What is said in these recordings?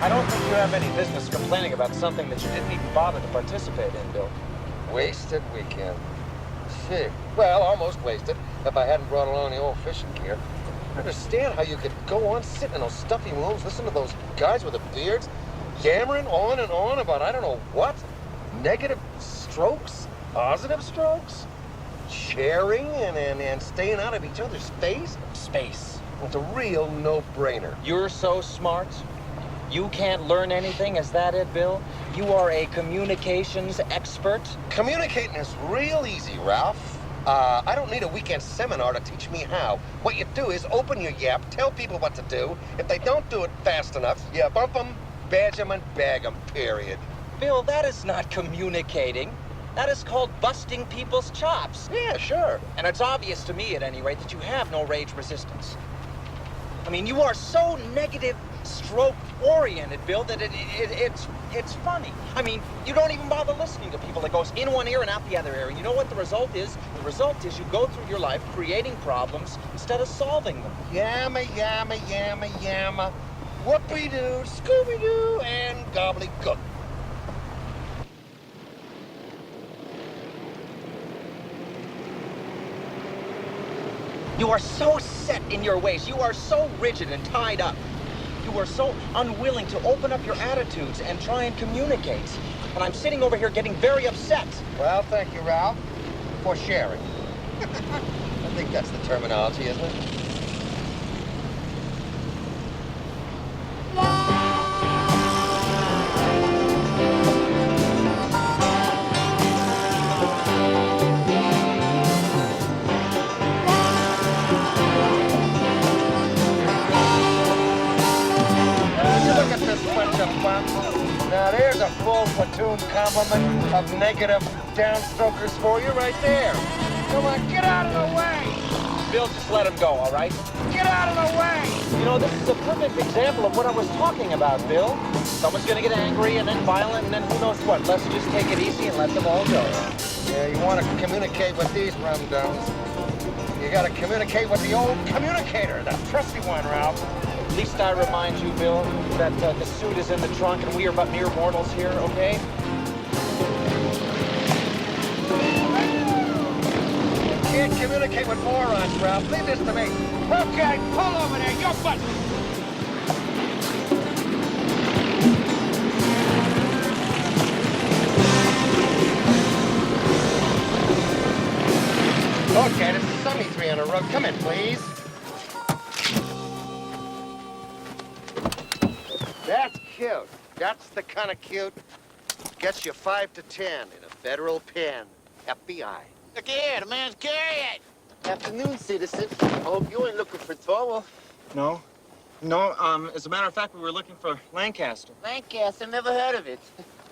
I don't think you have any business complaining about something that you didn't even bother to participate in, Bill. Wasted weekend. Shit. Well, almost wasted if I hadn't brought along the old fishing gear. I understand how you could go on sitting in those stuffy rooms, listen to those guys with the beards, yammering on and on about I don't know what. Negative strokes, positive strokes, sharing and staying out of each other's face. Space. It's a real no-brainer. You're so smart. You can't learn anything? Is that it, Bill? You are a communications expert? Communicating is real easy, Ralph. I don't need a weekend seminar to teach me how. What you do is open your yap, tell people what to do. If they don't do it fast enough, you bump them, badge them, and bag them, period. Bill, that is not communicating. That is called busting people's chops. Yeah, sure. And it's obvious to me, at any rate, that you have no rage resistance. I mean, you are so negative stroke-oriented, Bill, that it's funny. I mean, you don't even bother listening to people. It goes in one ear and out the other ear. And you know what the result is? The result is you go through your life creating problems instead of solving them. Yamma, yamma, yamma, yamma. Whoopie-doo, Scooby-Doo, and gobbledygook. You are so set in your ways. You are so rigid and tied up. You are so unwilling to open up your attitudes and try and communicate. And I'm sitting over here getting very upset. Well, thank you, Ralph, for sharing. I think that's the terminology, isn't it? Now there's a full platoon complement of negative downstrokers for you right there. Come on, get out of the way! Bill, just let him go, all right? Get out of the way! You know, this is a perfect example of what I was talking about, Bill. Someone's gonna get angry and then violent and then who knows what. Let's just take it easy and let them all go. Yeah, you want to communicate with these rum-dums. You gotta communicate with the old communicator, the trusty one, Ralph. At least I remind you, Bill, that the suit is in the trunk and we are but mere mortals here, okay? You can't communicate with morons, Ralph. Leave this to me. Okay, pull over there, your butt. Okay, this is Semi-3 on the road. Come in, please. That's cute. That's the kind of cute gets you 5 to 10 in a federal pen. FBI. Look here, the man's carrying. Afternoon, citizen. I hope you ain't looking for trouble. No. As a matter of fact, we were looking for Lancaster. Lancaster, never heard of it.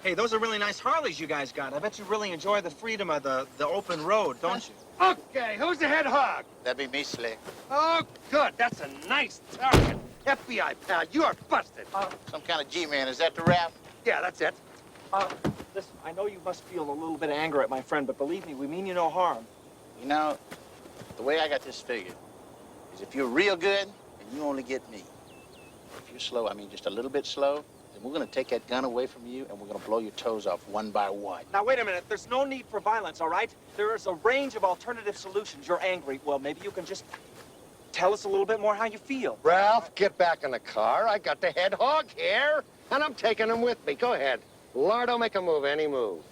Hey, those are really nice Harleys you guys got. I bet you really enjoy the freedom of the open road, don't you? Okay, who's the head hog? That'd be me, Slick. Oh, good. That's a nice target. FBI, pal, you are busted. Some kind of G-man. Is that the rap? Yeah, that's it. Listen, I know you must feel a little bit of anger at my friend, but believe me, we mean you no harm. You know, the way I got this figured is if you're real good, then you only get me. If you're slow, I mean just a little bit slow, then we're going to take that gun away from you and we're going to blow your toes off one by one. Now, wait a minute. There's no need for violence, all right? There is a range of alternative solutions. You're angry. Well, maybe you can just tell us a little bit more how you feel. Ralph, get back in the car. I got the head hog here, and I'm taking him with me. Go ahead. Lardo, make a move, any move.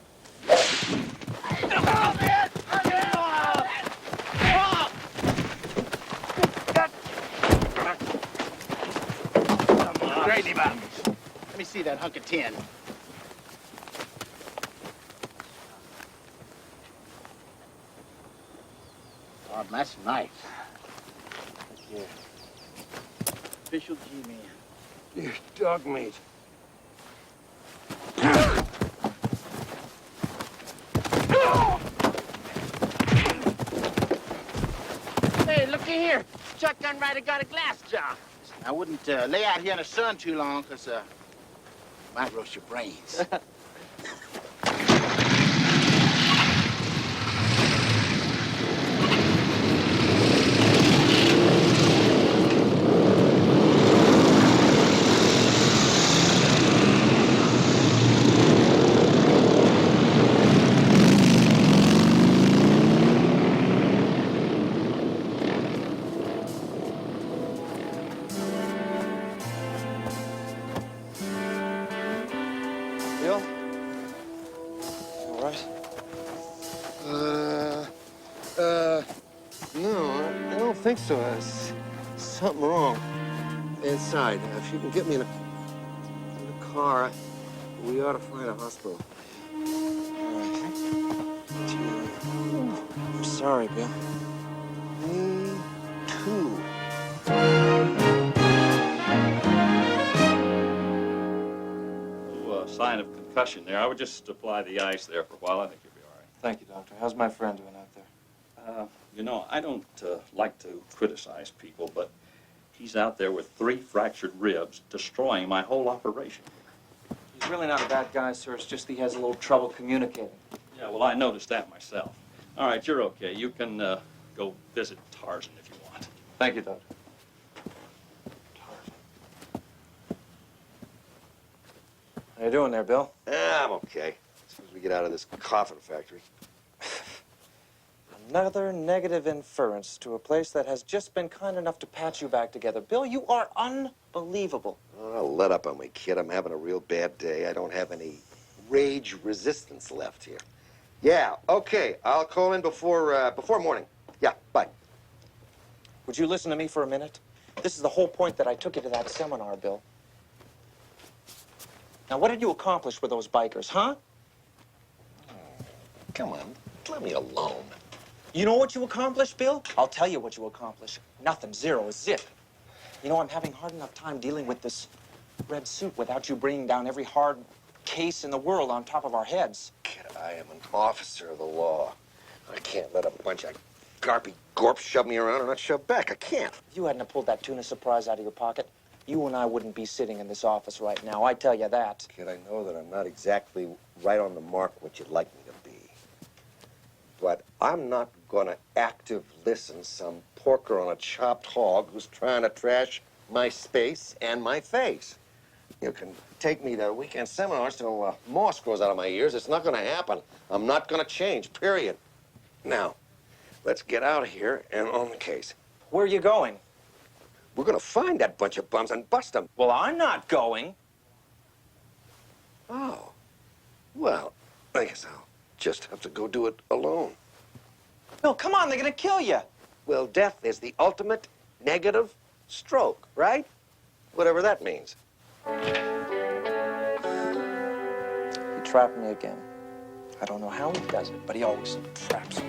Crazy buttons. Let me see that hunk of tin. Oh, that's nice. Look here. Official G-man. You're dog meat. Hey, looky here. Shotgun rider got a glass jar. I wouldn't lay out here in the sun too long, because might roast your brains. think so. There's something wrong inside. If you can get me in a car, we ought to find a hospital. I'm sorry, Bill. Me too. Sign of concussion there. I would just apply the ice there for a while. I think you'll be all right. Thank you, Doctor. How's my friend doing out there? You know, I don't like to criticize people, but he's out there with 3 fractured ribs, destroying my whole operation. He's really not a bad guy, sir. It's just he has a little trouble communicating. Yeah, well, I noticed that myself. All right, you're okay. You can go visit Tarzan if you want. Thank you, Doctor. How you doing there, Bill? I'm okay. As soon as we get out of this coffin factory. Another negative inference to a place that has just been kind enough to patch you back together. Bill, you are unbelievable. Oh, let up on me, kid. I'm having a real bad day. I don't have any rage resistance left here. Yeah, okay. I'll call in before morning. Yeah, bye. Would you listen to me for a minute? This is the whole point that I took you to that seminar, Bill. Now, what did you accomplish with those bikers, huh? Come on, let me alone. You know what you accomplished, Bill? I'll tell you what you accomplished. Nothing, zero, zip. You know, I'm having hard enough time dealing with this red suit without you bringing down every hard case in the world on top of our heads. Kid, I am an officer of the law. I can't let a bunch of garpy gorps shove me around and not shove back. I can't. If you hadn't pulled that tuna surprise out of your pocket, you and I wouldn't be sitting in this office right now. I tell you that. Kid, I know that I'm not exactly right on the mark what you'd like me to be. But I'm not gonna active listen some porker on a chopped hog who's trying to trash my space and my face. You can take me to weekend seminars till moss grows out of my ears. It's not gonna happen. I'm not gonna change, period. Now, let's get out of here and on the case. Where are you going? We're gonna find that bunch of bums and bust them. Well, I'm not going. Oh, well, I guess I'll just have to go do it alone. Bill, come on, they're gonna kill you. Well, death is the ultimate negative stroke, right? Whatever that means. He trapped me again. I don't know how he does it, but he always traps me.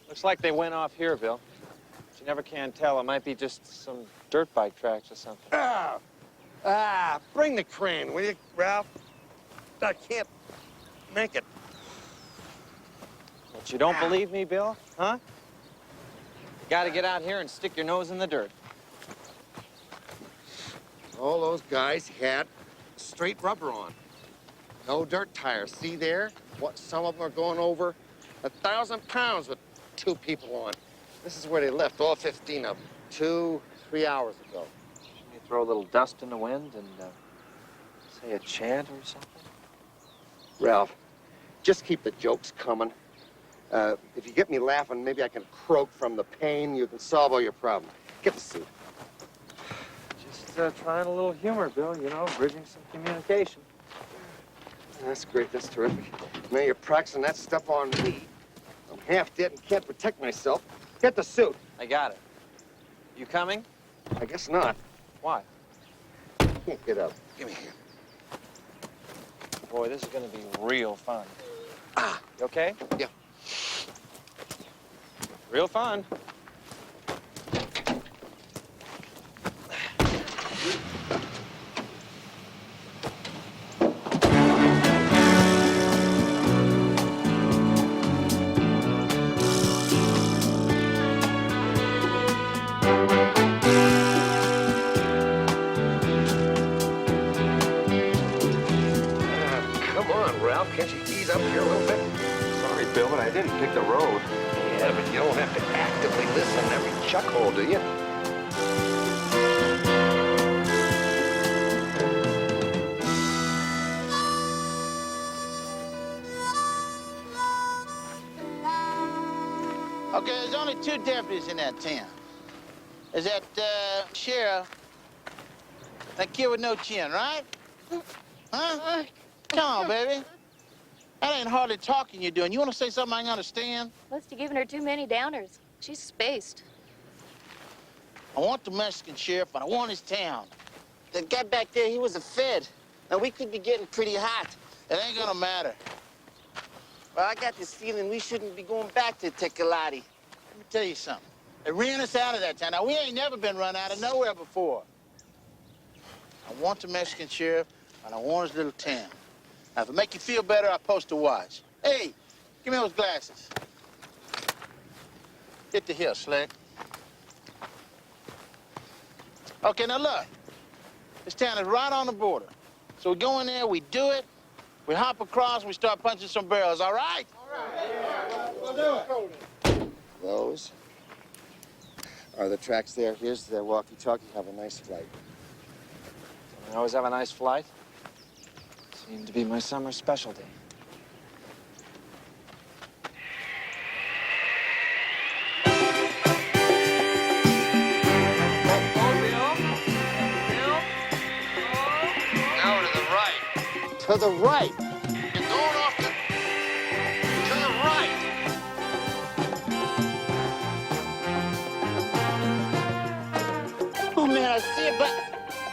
Looks like they went off here, Bill. But you never can tell. It might be just some dirt bike tracks or something. Bring the crane, will you, Ralph? I can't make it. But you don't believe me, Bill? Huh? You gotta get out here and stick your nose in the dirt. All those guys had straight rubber on. No dirt tires. See there? What, some of them are going over 1,000 pounds with 2 people on. This is where they left, all 15 of them, 2, 3 hours ago. Shouldn't you throw a little dust in the wind and say a chant or something? Ralph, just keep the jokes coming. If you get me laughing, maybe I can croak from the pain. You can solve all your problems. Get the suit. Just trying a little humor, Bill, you know, bridging some communication. That's great. That's terrific. Now you're practicing that stuff on me. I'm half dead and can't protect myself. Get the suit. I got it. You coming? I guess not. Why? Can't get up. Give me here. Boy, this is gonna be real fun. You okay? Yeah. Real fun. Come on, Ralph. Can't you ease up here a little bit? Sorry, Bill, but I didn't pick the road. Yeah, but you don't have to actively listen to every chuck hole, do you? Okay, there's only 2 deputies in that town. is that sheriff, that kid with no chin, right? Huh? Come on, baby. That ain't hardly talking you're doing. You want to say something I can understand? Must have given her too many downers. She's spaced. I want the Mexican sheriff, and I want his town. The guy back there, he was a Fed. Now, we could be getting pretty hot. It ain't gonna matter. Well, I got this feeling we shouldn't be going back to Tecolote. Let me tell you something. They ran us out of that town. Now, we ain't never been run out of nowhere before. I want the Mexican sheriff, and I want his little town. Now, if it make you feel better, I'll post a watch. Hey, give me those glasses. Get to here, Slick. Okay, now look. This town is right on the border. So we go in there, we do it, we hop across, and we start punching some barrels, all right? All right. Yeah, we'll do it. Those are the tracks there. Here's the walkie-talkie. Have a nice flight. I always have a nice flight. Seemed to be my summer specialty. To the right. You're going off to the right. Oh, man, I see it, but...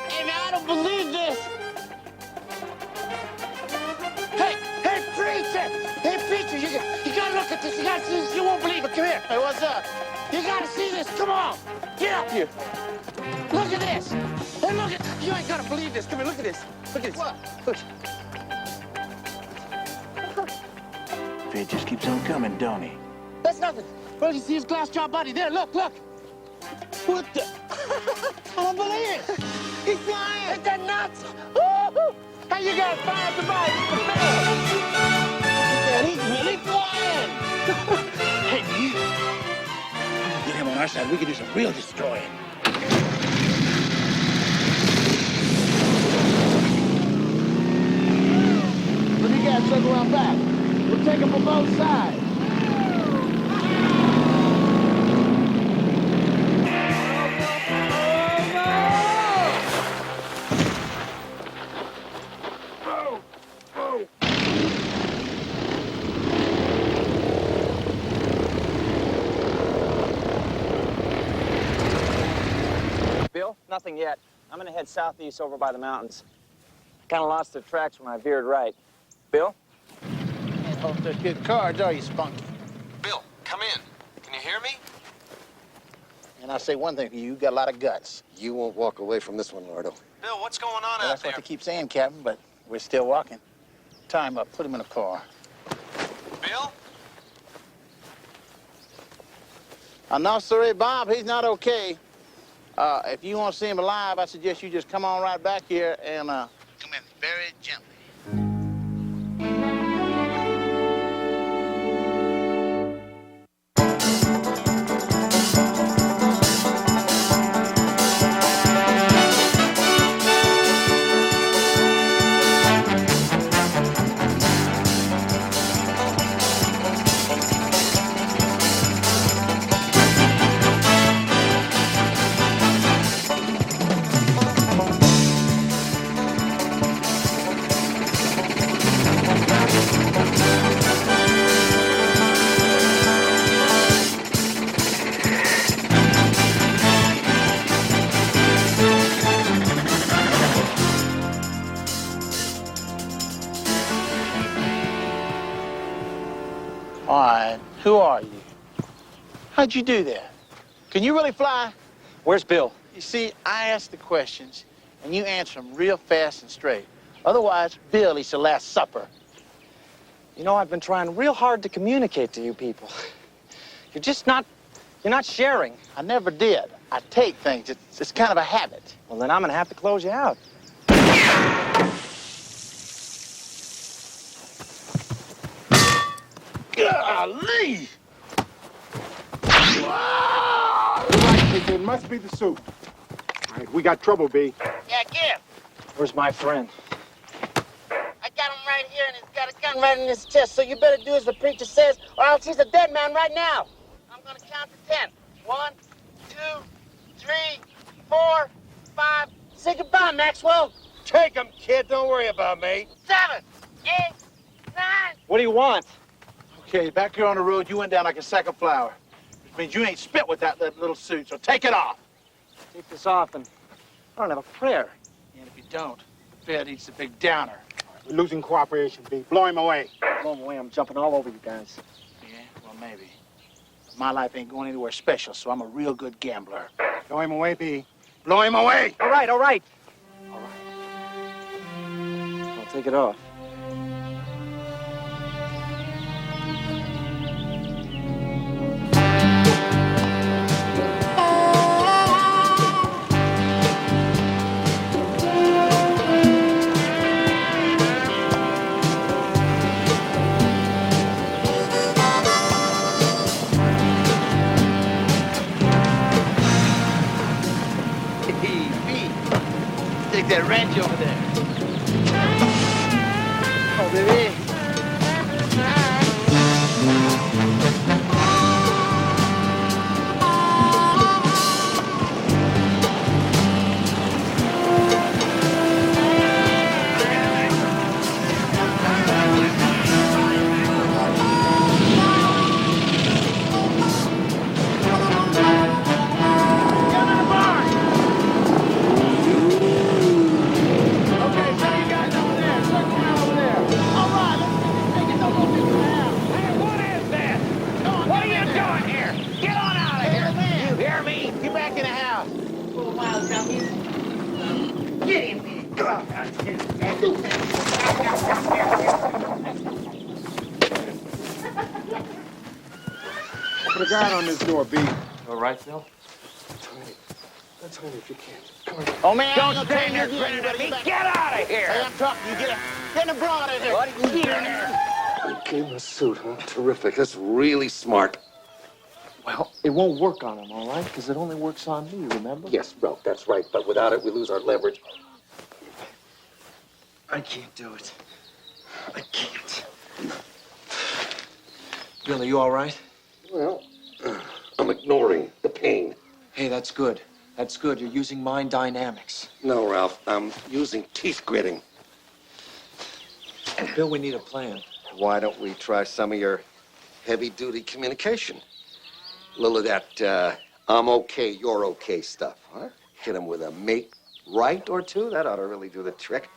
Hey, man, I don't believe this. Hey, preacher! Hey, preacher, you gotta look at this. You gotta see this. You won't believe it. Come here. Hey, what's up? You gotta see this. Come on. Get up here. Look at this. Hey, look at... You ain't gonna believe this. Come here, look at this. Look at this. What? Look. It just keeps on coming, don't he? That's nothing. Well, you see his glass jaw buddy there. Look. What the? I don't believe it. He's flying. Ain't that nuts? Woo-hoo. Hey, you got fired the body. He's really flying. Hey, you. Get him on our side. We can do some real destroying. Look, you guys circle around back. We'll take him from both sides. Bill, nothing yet. I'm gonna head southeast over by the mountains. Kind of lost the tracks when I veered right. Bill? Can't hold such good cards, are you, Spunky? Bill, come in. Can you hear me? And I'll say one thing for you, you got a lot of guts. You won't walk away from this one, Lardo. Bill, what's going on Well, out that's there? what they keep saying, Captain, but we're still walking. Tie him up, put him in a car. Bill? No, sorry, Bob, he's not okay. If you want to see him alive, I suggest you just come on right back here and come in very gently. All right, who are you? How'd you do that? Can you really fly? Where's Bill? You see, I ask the questions, and you answer them real fast and straight. Otherwise, Bill eats the Last Supper. You know, I've been trying real hard to communicate to you people. You're not sharing. I never did. I take things. It's kind of a habit. Well, then I'm gonna have to close you out. Golly! It must be the suit. All right, we got trouble, B. Yeah, give. Where's my friend? I got him right here, and he's got a gun right in his chest. So you better do as the preacher says, or else he's a dead man right now. I'm gonna count to 10. 1, 2, 3. Say goodbye, Maxwell. Take him, kid. Don't worry about me. 7, 8, 9. What do you want? Okay, back here on the road, you went down like a sack of flour. Which means you ain't spit with that little suit, so take it off. Take this off and I don't have a prayer. And if you don't, the Fed eats the big downer. We're losing cooperation, B. Blow him away. Blow away, I'm jumping all over you guys. Yeah, well, maybe. But my life ain't going anywhere special, so I'm a real good gambler. Blow him away, B. Blow him away. All right, all right. All right. I'll take it off. Take that wrench over there. Oh, baby. Put a guard on this door, B. All right, Bill? Tony, if you can. Come on. Oh, man, don't stand there grinning at me. Get out of here. Hey, I'm talking. You get the broad in there. What are you doing there? You gave him a suit, huh? Terrific. That's really smart. Well, it won't work on him, all right? Because it only works on me, remember? Yes, Ralph, that's right. But without it, we lose our leverage. I can't do it. I can't. Bill, are you all right? Well, I'm ignoring the pain. Hey, that's good. That's good. You're using mind dynamics. No, Ralph, I'm using teeth gritting. Bill, we need a plan. Why don't we try some of your heavy-duty communication? A little of that, I'm okay, you're okay stuff, huh? Hit him with a make right or two. That ought to really do the trick.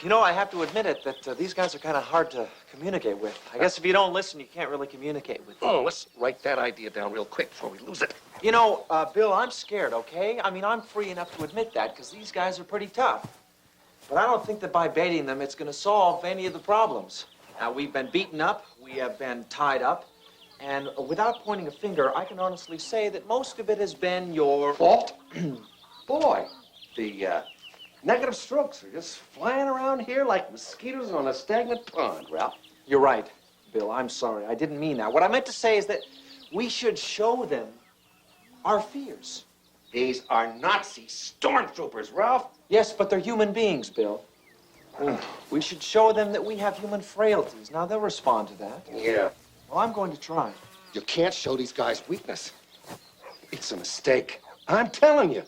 You know, I have to admit it, that these guys are kind of hard to communicate with. I guess if you don't listen, you can't really communicate with them. Oh, let's write that idea down real quick before we lose it. You know, Bill, I'm scared, okay? I mean, I'm free enough to admit that, because these guys are pretty tough. But I don't think that by baiting them, it's going to solve any of the problems. Now, we've been beaten up, we have been tied up, and without pointing a finger, I can honestly say that most of it has been your fault. Boy, the negative strokes are just flying around here like mosquitoes on a stagnant pond, Ralph. You're right, Bill. I'm sorry. I didn't mean that. What I meant to say is that we should show them our fears. These are Nazi stormtroopers, Ralph. Yes, but they're human beings, Bill. We should show them that we have human frailties. Now, they'll respond to that. Yeah. Well, I'm going to try. You can't show these guys weakness. It's a mistake. I'm telling you.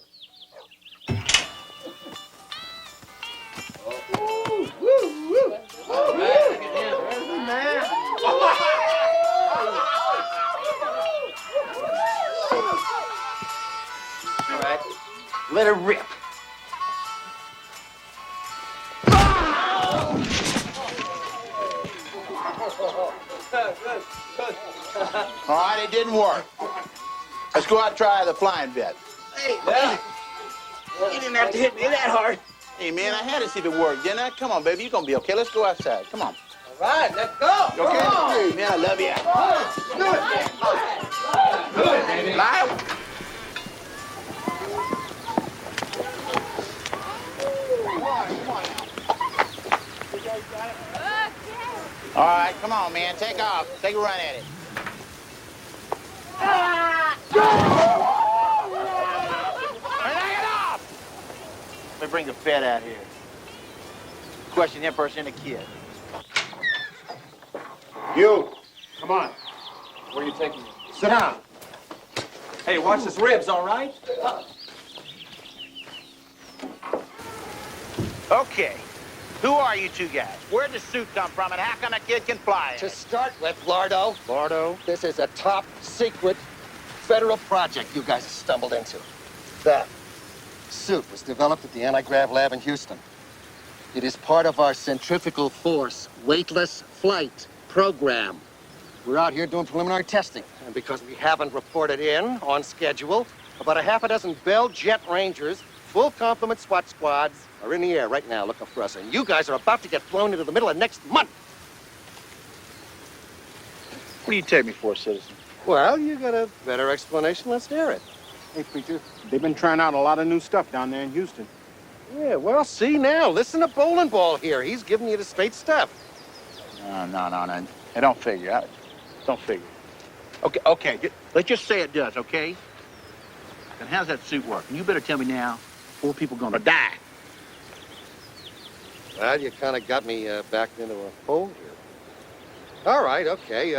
All right. Let her rip. All right, it didn't work. Let's go out and try the flying bit. Hey, you didn't have to hit me that hard. Hey, man, I had to see if it worked, didn't I? Come on, baby, you're gonna be okay. Let's go outside. Come on. All right, let's go. You okay? Hey, man, I love you. Good, baby. Live. All right, come on, man. Take off. Take a run at it. Knock it off! Let me bring the Fed out here. Question him first and the kid. You, come on. Where are you taking me? Sit down. Hey, watch his ribs, all right? Okay. Who are you two guys? Where'd the suit come from, and how come a kid can fly it? To start with, Lardo, Bardo? this is a top secret federal project you guys have stumbled into. That suit was developed at the Anti-Grav lab in Houston. It is part of our centrifugal force weightless flight program. We're out here doing preliminary testing, and because we haven't reported in on schedule, about a half a dozen Bell Jet Rangers, full complement SWAT squads, are in the air right now looking for us, and you guys are about to get flown into the middle of next month. What do you take me for, citizen? Well, you got a better explanation. Let's hear it. Hey, preacher, they've been trying out a lot of new stuff down there in Houston. Yeah, well, see now. Listen to Bowling Ball here. He's giving you the straight stuff. No. It don't figure. Don't figure. Okay. Let's just say it does, okay? Then how's that suit work? And you better tell me now. 4 people gonna die. Well, you kind of got me backed into a hole here. All right, okay.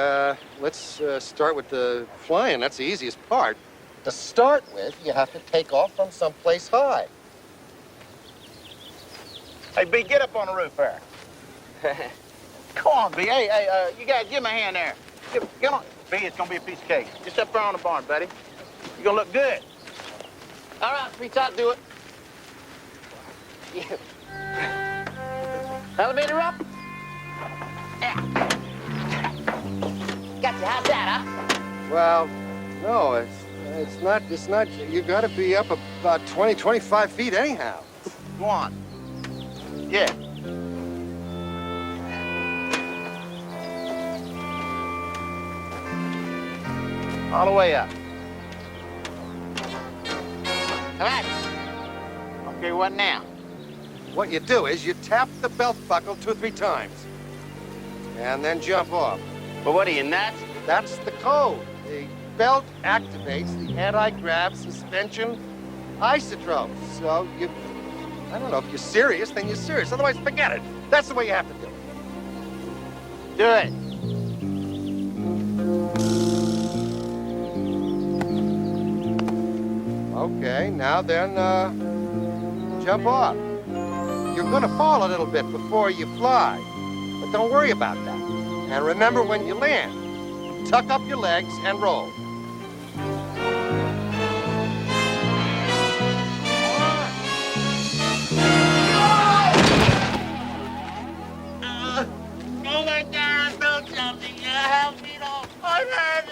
Let's start with the flying. That's the easiest part. To start with, you have to take off from someplace high. Hey, B, get up on the roof there. Come on, B. Hey, you guys, give me a hand there. Come on. B, it's gonna be a piece of cake. Just up there on the barn, buddy. You're gonna look good. All right, sweetheart, do it. Yeah. Elevator up. Yeah. Got you. How's that, huh? Well, no, it's not. You got to be up about 20, 25 feet anyhow. Go on. Yeah. All the way up. All right. Okay, what now? What you do is you tap the belt buckle 2 or 3 times, and then jump off. But what are you, nuts? That's the code. The belt activates the anti-grav suspension isotrope. So I don't know, if you're serious, then you're serious. Otherwise, forget it. That's the way you have to do it. Do it. Okay, now then, jump off. You're gonna fall a little bit before you fly, but don't worry about that. And remember, when you land, tuck up your legs and roll. Oh my God! Don't tell me. Help me! No. It hurts.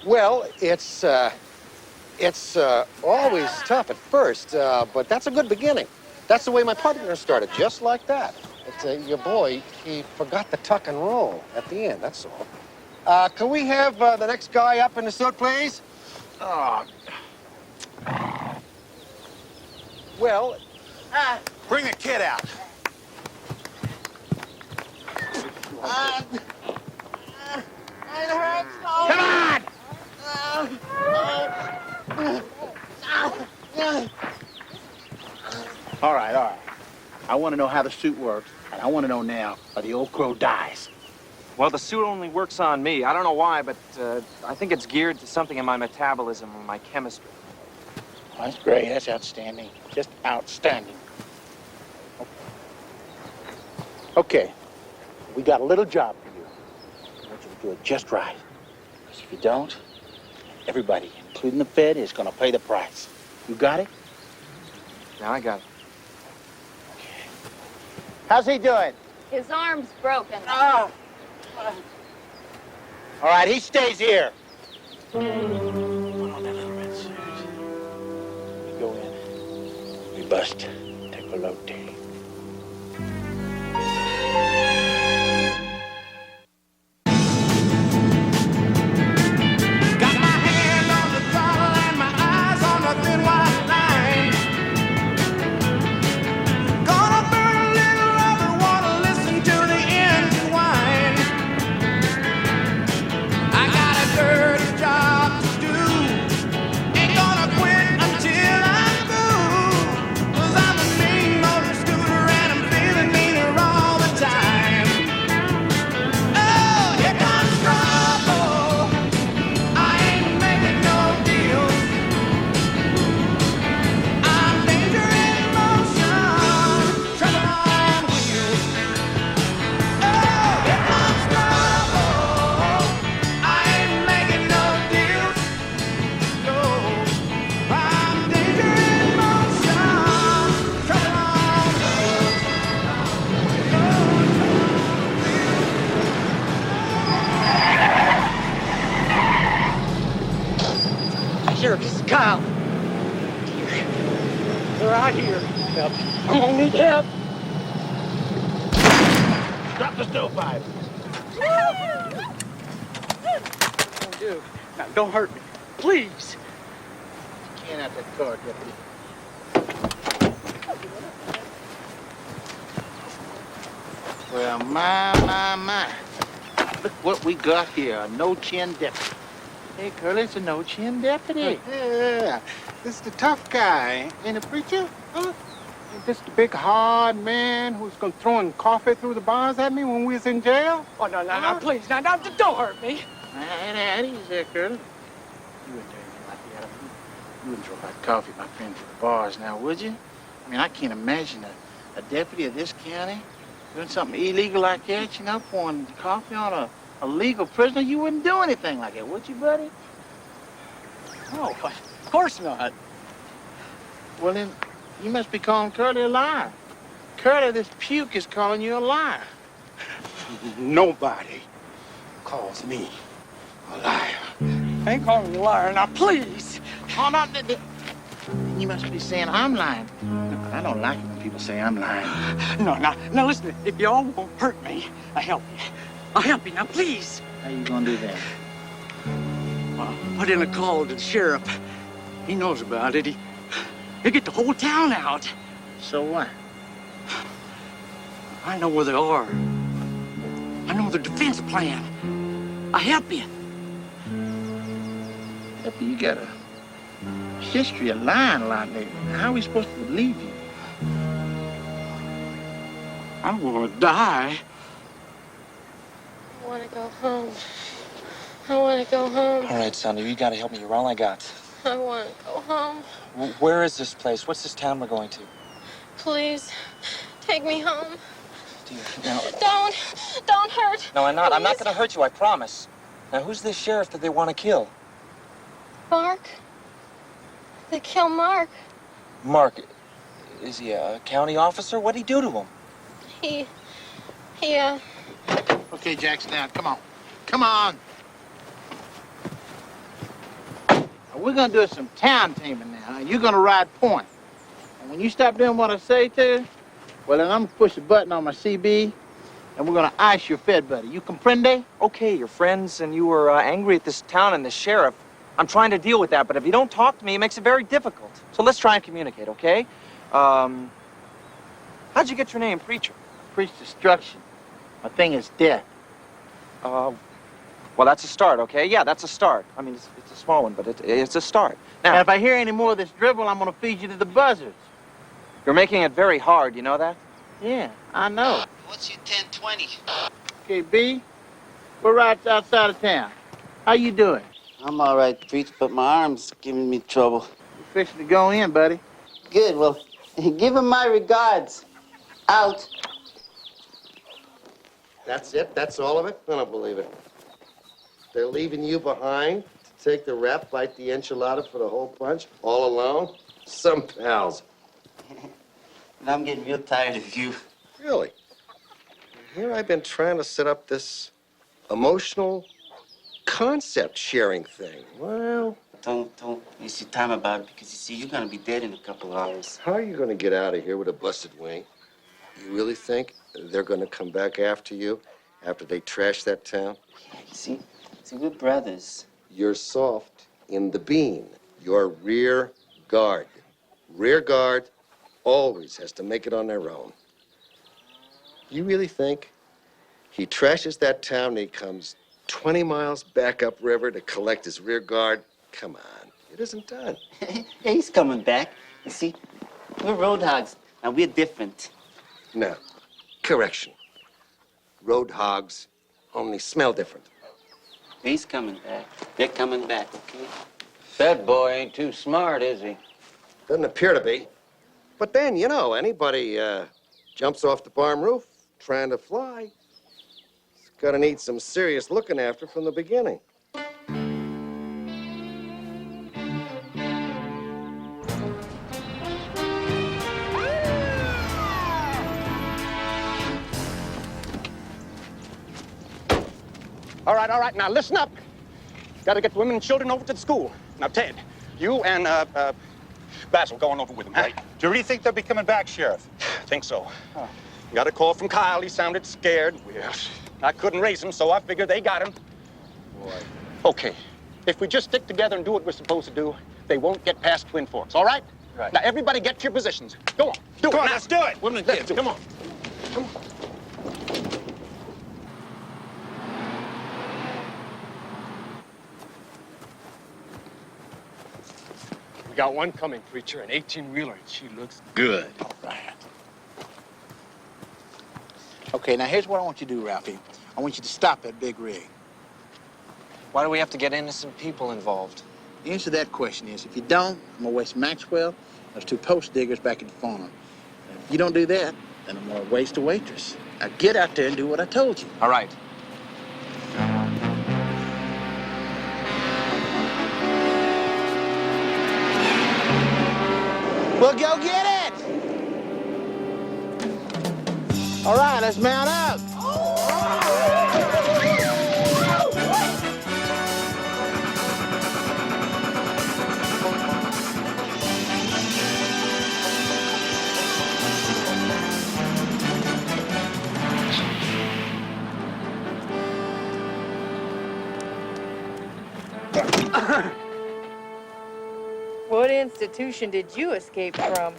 Well, it's always tough at first, but that's a good beginning. That's the way my partner started, just like that. But, your boy, he forgot the tuck and roll at the end, that's all. Can we have the next guy up in the suit, please? Oh. Well, Bring the kid out. It hurts so Come on! All right. I want to know how the suit works, and I want to know now, or the old crow dies. Well, the suit only works on me. I don't know why, but I think it's geared to something in my metabolism or my chemistry. That's great. That's outstanding. Just outstanding. Okay. We got a little job for you. I want you to do it just right. Because if you don't, everybody, including the Fed, is going to pay the price. You got it? Now I got it. How's he doing? His arm's broken. Oh. All right, he stays here. Put on that little red suit. We go in. We bust. Take a load, Dave. Until I'm through, 'cause I'm the main motor Kyle. They're out here. Help. I'm gonna need help. Drop the stovepipe. Oh, dude. Now, don't hurt me. Please. Can't out that car, deputy. Well, my. Look what we got here, a no-chin deputy. Hey, Curly, it's a no-chin deputy. Yeah, this is the tough guy, ain't it, preacher? Huh? Ain't this the big hard man who's gonna throwing coffee through the bars at me when we was in jail? Oh, no, please. Now, don't hurt me. How do you say, Curly? You wouldn't do anything like that. You wouldn't throw that coffee at my friend through the bars now, would you? I mean, I can't imagine a deputy of this county doing something illegal like that, you know, pouring coffee on a legal prisoner. You wouldn't do anything like that, would you, buddy? No, of course not. Well, then, you must be calling Curly a liar. Curly, this puke is calling you a liar. Nobody calls me a liar. I ain't calling you a liar. Now, please. Oh, no, you must be saying I'm lying. I don't like it when people say I'm lying. No, now, listen. If y'all won't hurt me, I'll help you. I'll help you. Now, please. How you gonna do that? Well, put in a call to the sheriff. He knows about it. He'll get the whole town out. So what? I know where they are. I know their defense plan. I'll help you. Deputy, you got a history of lying a lot lately. How are we supposed to believe you? I'm gonna die. I want to go home. I want to go home. All right, Sonny, you gotta help me. You're all I got. I want to go home. Where is this place? What's this town we're going to? Please, take me home. Dear, now... Don't hurt. No, I'm not. Please. I'm not gonna hurt you, I promise. Now, who's this sheriff that they want to kill? Mark? They kill Mark. Mark, is he a county officer? What'd he do to him? He, Okay, Jackson, now, come on. Come on. We're gonna do some town taming now. You're gonna ride point. And when you stop doing what I say to, well, then I'm gonna push a button on my CB, and we're gonna ice your fed buddy. You comprende? Okay, you're friends, and you were angry at this town and the sheriff. I'm trying to deal with that, but if you don't talk to me, it makes it very difficult. So let's try and communicate, okay? How'd you get your name, Preacher? Preach destruction. My thing is death. Well, that's a start, okay? Yeah, that's a start. I mean, it's a small one, but it's a start. Now, Now, if I hear any more of this dribble, I'm gonna feed you to the buzzards. you're making it very hard, you know that? Yeah, I know. What's your 1020? Okay, B, we're right outside of town. How you doing? I'm all right, Preach, but my arm's giving me trouble. We're fixing to go in, buddy. Good, well, give him my regards. Out. That's it? That's all of it? I don't believe it. They're leaving you behind to take the rap, bite the enchilada for the whole punch, all alone? Some pals. And I'm getting real tired of you. Really? Here I've been trying to set up this emotional concept sharing thing. Well, Don't waste your time about it, because you see, you're gonna be dead in a couple hours. how are you going to get out of here with a busted wing? You really think they're going to come back after you after they trash that town? Yeah, you see, we're brothers. You're soft in the bean. You're rear guard. Rear guard always has to make it on their own. You really think he trashes that town and he comes 20 miles back upriver to collect his rear guard? Come on, it isn't done. Yeah, he's coming back. You see, we're road hogs, and we're different. No, correction. Road hogs only smell different. He's coming back. They're coming back, okay? That boy ain't too smart, is he? Doesn't appear to be. But then, you know, anybody jumps off the barn roof trying to fly, it's gonna need some serious looking after from the beginning. All right, now listen up. Got to get the women and children over to the school. Now, Ted, You and, Basil going over with him, right? Do you really think they'll be coming back, Sheriff? I think so. Got a call from Kyle. He sounded scared. Well, I couldn't race him, so I figured they got him. Boy. Okay, if we just stick together and do what we're supposed to do, they won't get past Twin Forks, all right? Right. Now, everybody get to your positions. Go on, do it. Come on, now. let's do it. Women and kids, come on. Come on. We got one coming, preacher, an 18-wheeler, and she looks Good. All right. Okay, now here's what I want you to do, Ralphie. I want you to stop that big rig. Why do we have to get innocent people involved? The answer to that question is, if you don't, I'm gonna waste Maxwell and those 2 post diggers back at the farm. And if you don't do that, then I'm gonna waste a waitress. Now get out there and do what I told you. All right. Well, go get it! All right, let's mount up. What institution did you escape from?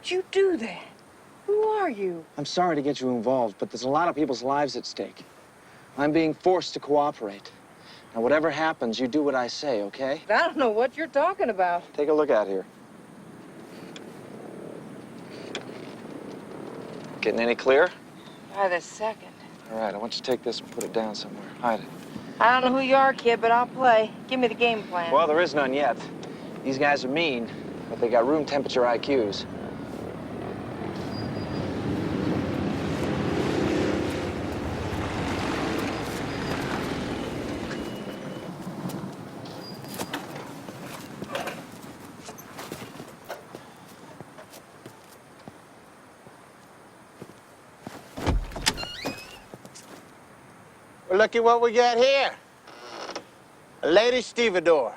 Did you do that? Who are you? I'm sorry to get you involved, but there's a lot of people's lives at stake. I'm being forced to cooperate. Now, whatever happens, you do what I say, okay? I don't know what you're talking about. Take a look out here. Getting any clear? By the second. All right, I want you to take this and put it down somewhere. Hide it. I don't know who you are, kid, but I'll play. Give me the game plan. Well, there is none yet. These guys are mean, but they got room temperature IQs. Well, look at what we got here. A lady stevedore.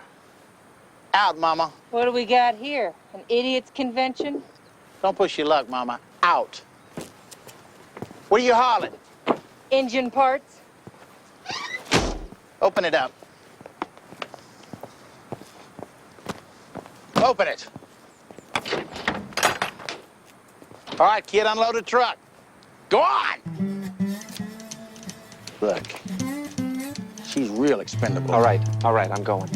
Out, Mama. What do we got here? An idiot's convention? Don't push your luck, Mama. Out. What are you hauling? Engine parts? Open it up. Open it. All right, kid, unload the truck. Go on! Look, she's real expendable. All right, I'm going.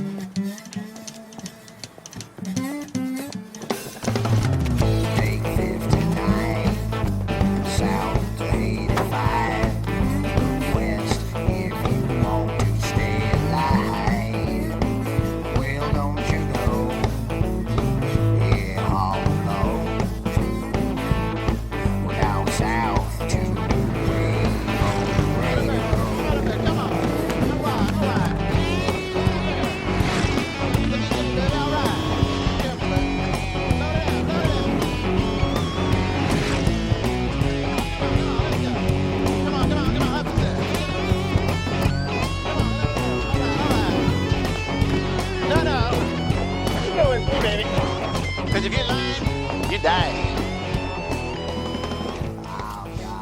Because if you're lying, you're dying.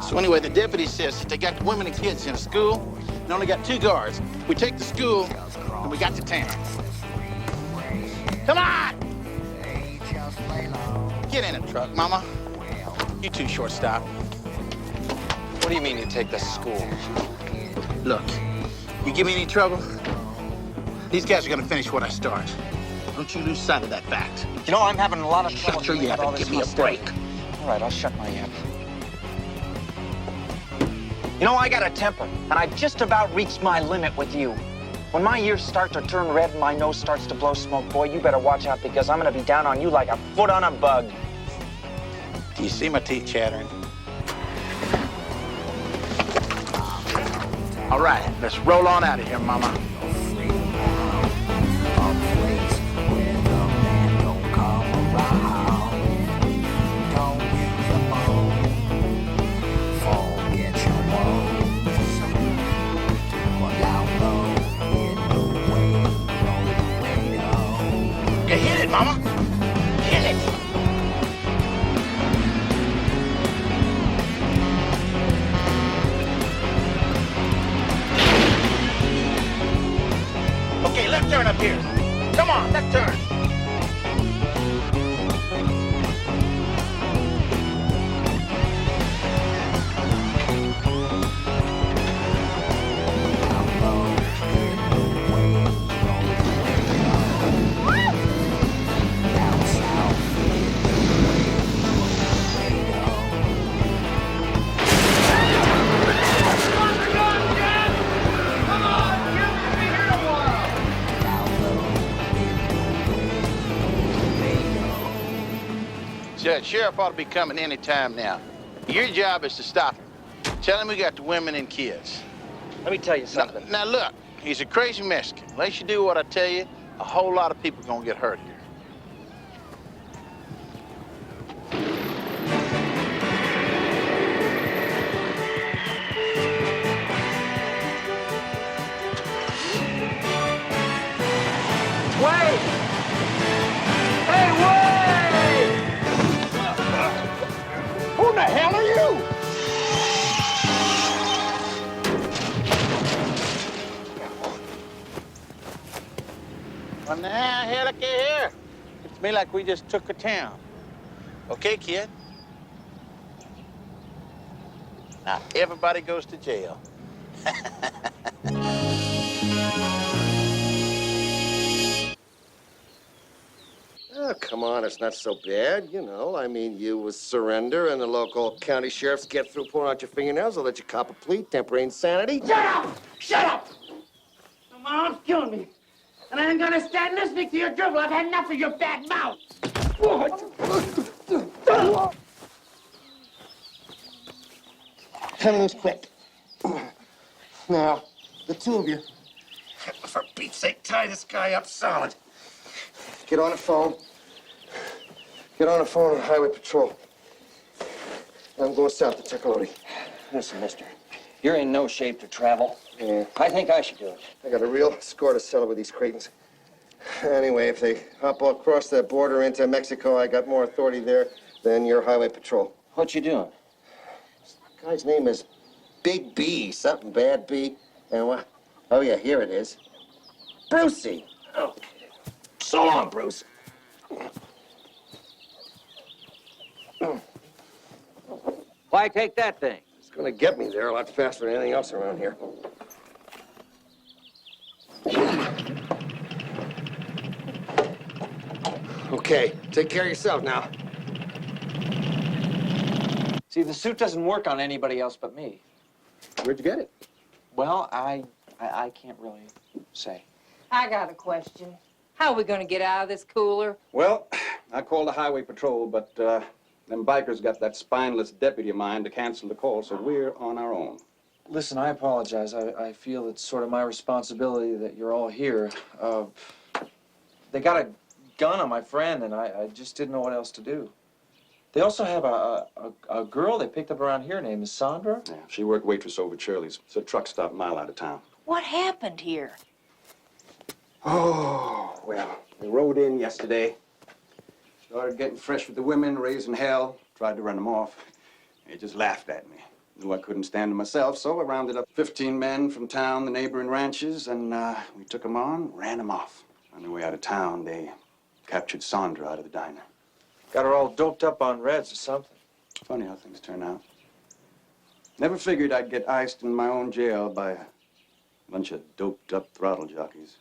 So anyway, the deputy says that they got the women and kids in a school and only got 2 guards. We take the school and we got to town. Come on! Get in the truck, Mama. You too, shortstop. What do you mean you take the school? Look, you give me any trouble, these guys are gonna finish what I start. Don't you lose sight of that fact. You know, I'm having a lot of trouble. Shut your dealing yap with all and this give me a hostility. break. All right, I'll shut my yap. You know, I got a temper, and I've just about reached my limit with you. When my ears start to turn red and my nose starts to blow smoke, boy, you better watch out because I'm gonna be down on you like a foot on a bug. Do you see my teeth chattering? All right, let's roll on out of here, Mama. mama. Kill it. Okay, left turn up here. Come on, left turn. Sheriff ought to be coming any time now. Your job is to stop him. Tell him we got the women and kids. Let me tell you something. Now look, he's a crazy Mexican. Unless you do what I tell you, a whole lot of people are gonna get hurt here. Wait! Hey, wait! Who the hell are you? Well, now, here, look here. It's me like we just took a town. Okay, kid? Now, everybody goes to jail. Oh, come on, it's not so bad, you know. I mean, you surrender and the local county sheriffs get through pulling out your fingernails. They'll let you cop a plea, temporary insanity. Shut up! Shut up! My mom's killing me. And I ain't gonna stand listening to your drivel. I've had enough of your bad mouth. Everything's quick. Now, the two of you, for Pete's sake, tie this guy up solid. Get on the phone. Get on the phone with Highway Patrol. I'm going south to Tecolote. Listen, mister, you're in no shape to travel. Yeah. I think I should do it. I got a real score to settle with these cretins. Anyway, if they hop all across the border into Mexico, I got more authority there than your Highway Patrol. What you doing? This guy's name is Big B, something bad B. And what? Oh, yeah, here it is. Brucey. Okay. So long, Bruce. Why take that thing? It's gonna get me there a lot faster than anything else around here. Okay, take care of yourself now. See, the suit doesn't work on anybody else but me. Where'd you get it? Well, I can't really say. I got a question. How are we gonna get out of this cooler? Well, I called the Highway Patrol, but them bikers got that spineless deputy of mine to cancel the call, so we're on our own. Listen, I apologize. I feel it's sort of my responsibility that you're all here. They got a gun on my friend, and I just didn't know what else to do. They also have a girl they picked up around here named Sandra. Yeah, she worked waitress over at Shirley's. It's a truck stop a mile out of town. What happened here? Oh, well, we rode in yesterday. Started getting fresh with the women, raising hell. Tried to run them off. They just laughed at me. Knew I couldn't stand it myself, so I rounded up 15 men from town, the neighboring ranches, and we took them on, ran them off. On their way out of town, they captured Sandra out of the diner. Got her all doped up on reds or something. Funny how things turn out. Never figured I'd get iced in my own jail by a bunch of doped-up throttle jockeys.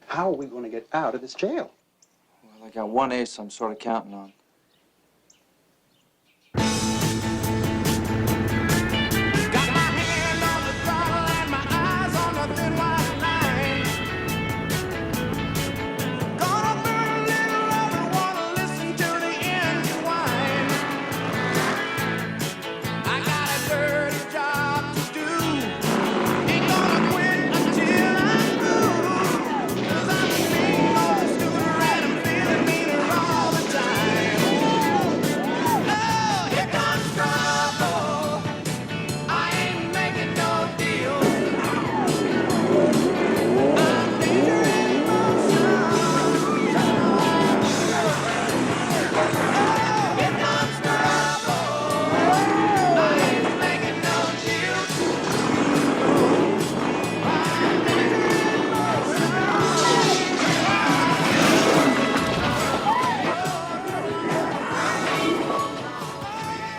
How are we going to get out of this jail? Well, I got one ace I'm sort of counting on.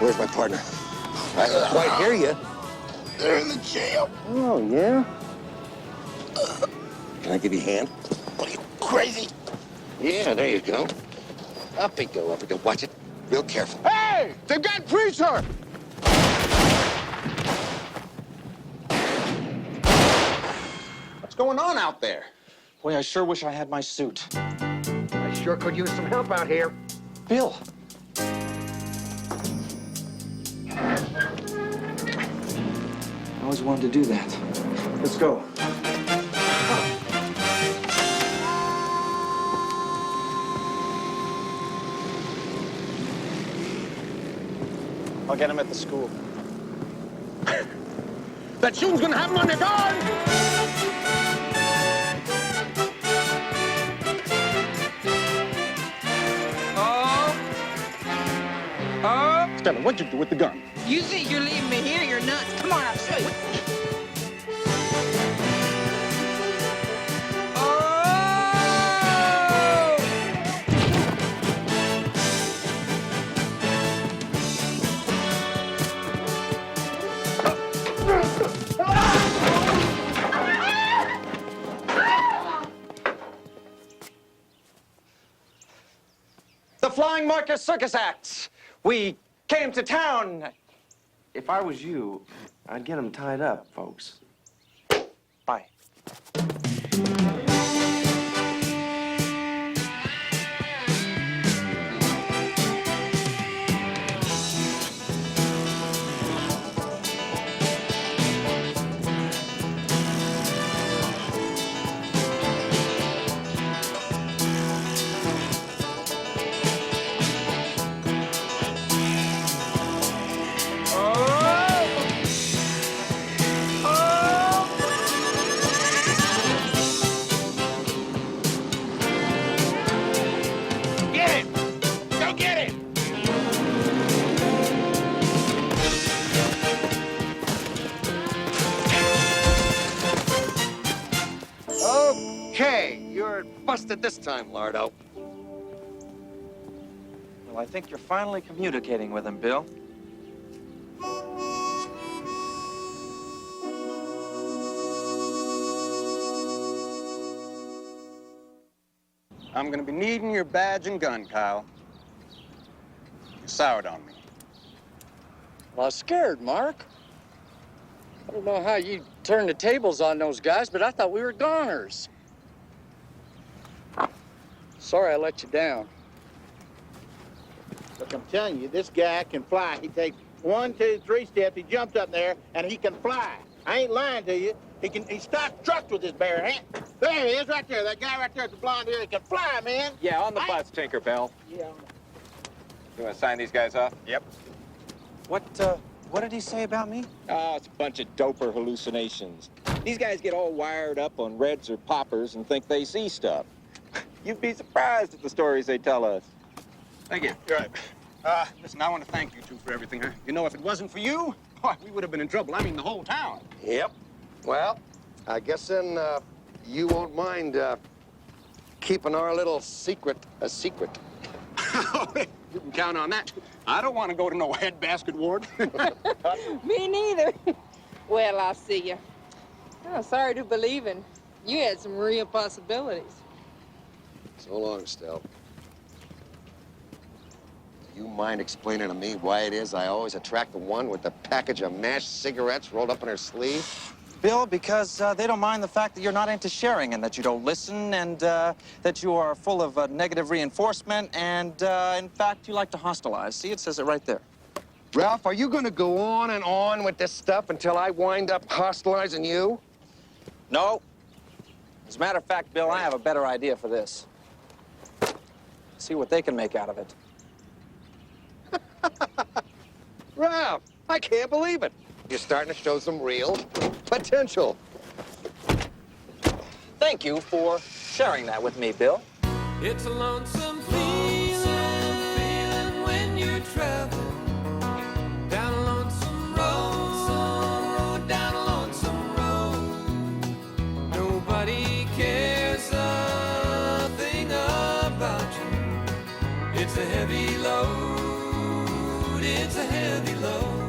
where's my partner? I don't quite hear you. They're in the jail. Oh, yeah? Can I give you a hand? Are you crazy? Yeah, there you go. Up we go, up we go. Watch it real careful. Hey, they've got Preacher! What's going on out there? Boy, I sure wish I had my suit. I sure could use some help out here. Bill. I always wanted to do that. Let's go. I'll get him at the school. That soon's gonna have him on their guard! Stella, what'd you do with the gun? You think you're leaving me here? You're nuts. Come on, I'll show you. The Flying Marcus Circus Acts. We came to town. If I was you, I'd get them tied up, folks. Bye. Okay, you're busted this time, Lardo. Well, I think you're finally communicating with him, Bill. I'm gonna be needing your badge and gun, Kyle. You soured on me. Well, I was scared, Mark. I don't know how you turned the tables on those guys, but I thought we were goners. Sorry I let you down. Look, I'm telling you, this guy can fly. He takes 1, 2, 3 steps. He jumps up there, and he can fly. I ain't lying to you. He stops trucks with his bare hand. There he is, right there. That guy right there with the blonde hair. He can fly, man. Yeah, on the bus, Tinkerbell. Yeah. You want to sign these guys off? Yep. What did he say about me? Oh, it's a bunch of doper hallucinations. These guys get all wired up on reds or poppers and think they see stuff. You'd be surprised at the stories they tell us. Thank you. You're right. Listen, I want to thank you two for everything. Huh? You know, if it wasn't for you, boy, we would have been in trouble. I mean, the whole town. Yep. Well, I guess then you won't mind keeping our little secret a secret. You can count on that. I don't want to go to no head basket ward. Me neither. Well, I'll see you. Oh, sorry to believe in. You had some real possibilities. So long, Stell. Do you mind explaining to me why it is I always attract the one with the package of mashed cigarettes rolled up in her sleeve? Bill, because they don't mind the fact that you're not into sharing and that you don't listen and that you are full of negative reinforcement and, in fact, you like to hostilize. See, it says it right there. Ralph, are you going to go on and on with this stuff until I wind up hostilizing you? No. As a matter of fact, Bill, I have a better idea for this. See what they can make out of it. Ralph, I can't believe it. You're starting to show some real potential. Thank you for sharing that with me, Bill. It's a lonesome feeling when you're traveling down a lonesome road, down a lonesome road. Nobody cares a thing about you. It's a heavy load road, it's a heavy load.